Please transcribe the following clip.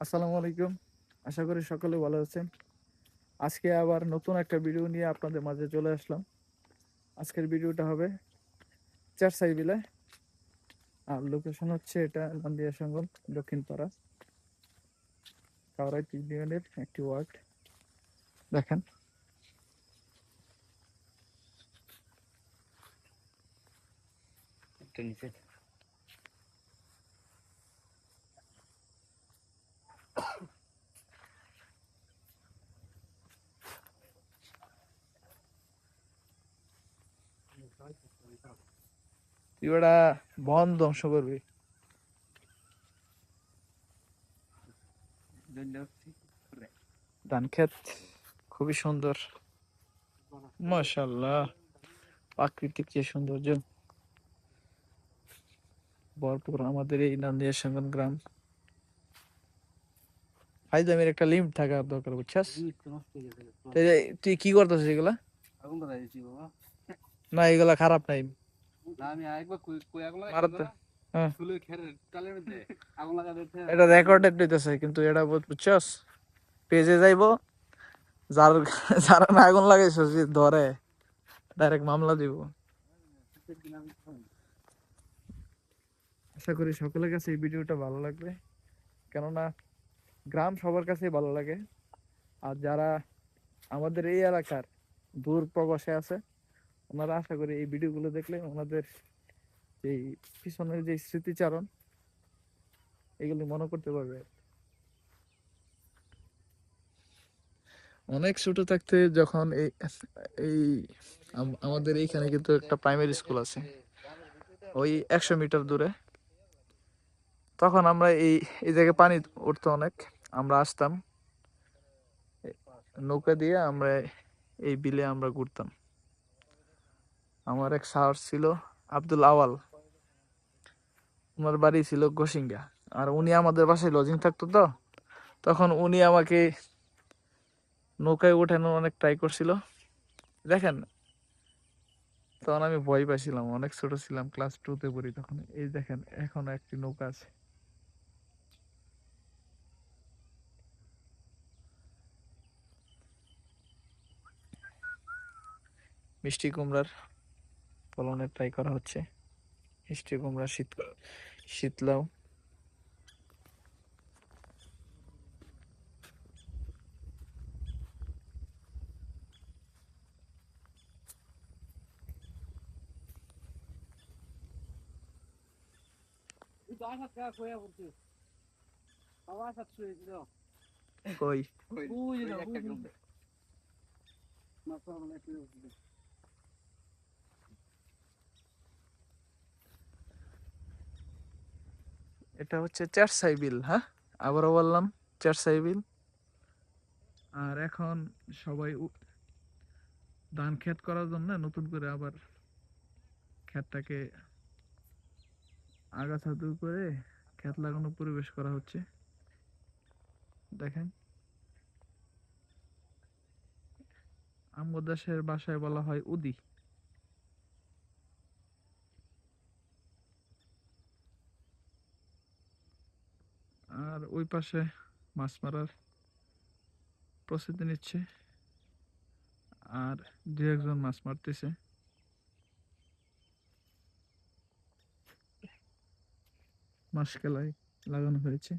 আসসালামু আলাইকুম। আশা করি সকলে ভালো আছেন। আজকে আবার নতুন একটা ভিডিও নিয়ে আপনাদের মাঝে চলে আসলাম। আজকের ভিডিওটা হবে চারসাইবিলে, আর লোকেশন হচ্ছে এটা নান্দিয়া সঙ্গম, দক্ষিণপাড়া, কাওরাইত ইউনিয়নের একটি ওয়ার্ড। দেখেন, তুই ওটা বন ধ্বংস করবি। ধান ক্ষেত খুবই সুন্দর, মাশাআল্লাহ। প্রাকৃতিক যে সৌন্দর্য ভরপুর আমাদের এই নান্দিয়া সঙ্গম গ্রাম। ফাইজলামের একটা লিমিট থাকা দরকার, বুঝছাস? তুই কি করতেছিস এগুলা? না, এগুলা খারাপ নাই। মারাত্মক। হ্যাঁ, এটা রেকর্ডেড হইতেছে, কিন্তু এটা বুঝছস, পেজে যাইবো। যার যারা না আগুন লাগাইছো যে ধরে, ডাইরেক্ট মামলা দিব। আশা করি সকলের কাছে এই ভিডিওটা ভালো লাগবে, কেননা গ্রাম সবার কাছেই ভালো লাগে। আর যারা আমাদের এই এলাকার দূর প্রবাসে আছে, ওনারা আশা করি এই ভিডিওগুলো দেখলে ওনাদের এই পিছনের যে স্মৃতিচারণ, এগুলি মনে করতে পারবে। অনেক ছোট থাকতে যখন এই এই আমাদের এইখানে কিন্তু একটা প্রাইমারি স্কুল আছে, ওই 100 মিটার দূরে। তখন আমরা এই এই জায়গায় পানি উঠতো অনেক, আমরা আসতাম নৌকা দিয়ে, আমরা এই বিলে আমরা ঘুরতাম। আমার এক স্যার ছিল আব্দুল আওয়াল, ওনার বাড়ি ছিল গোসিঙ্গা, আর উনি আমাদের বাসায় লজিং থাকতো। তো তখন উনি আমাকে নৌকায় ওঠানোর অনেক ট্রাই করছিল। দেখেন, তখন আমি ভয় পাইছিলাম, অনেক ছোট ছিলাম, ক্লাস 2-তে পড়ি তখন। এই দেখেন, এখনো একটি নৌকা আছে। মিষ্টি কুমড়ার ফলনের ট্রাই করা হচ্ছে। মিষ্টি কুমড়া, শীতলাও। কই এটা হচ্ছে চারসাইবিল। হ্যাঁ, আবারও বললাম, চারসাইবিল। আর এখন সবাই ধান ক্ষেত করার জন্য নতুন করে আবার ক্ষেতটাকে আগাছা দূর করে ক্ষেত লাগানোর পরিবেশ করা হচ্ছে। দেখেন, আমাদের দেশের ভাষায় বলা হয় উদি। আর ওই পাশে মাছ মারার প্রস্তুতি নিচ্ছে, আর দু একজন মাছ মারতেছে। মাছ কেলায় লাগানো হয়েছে।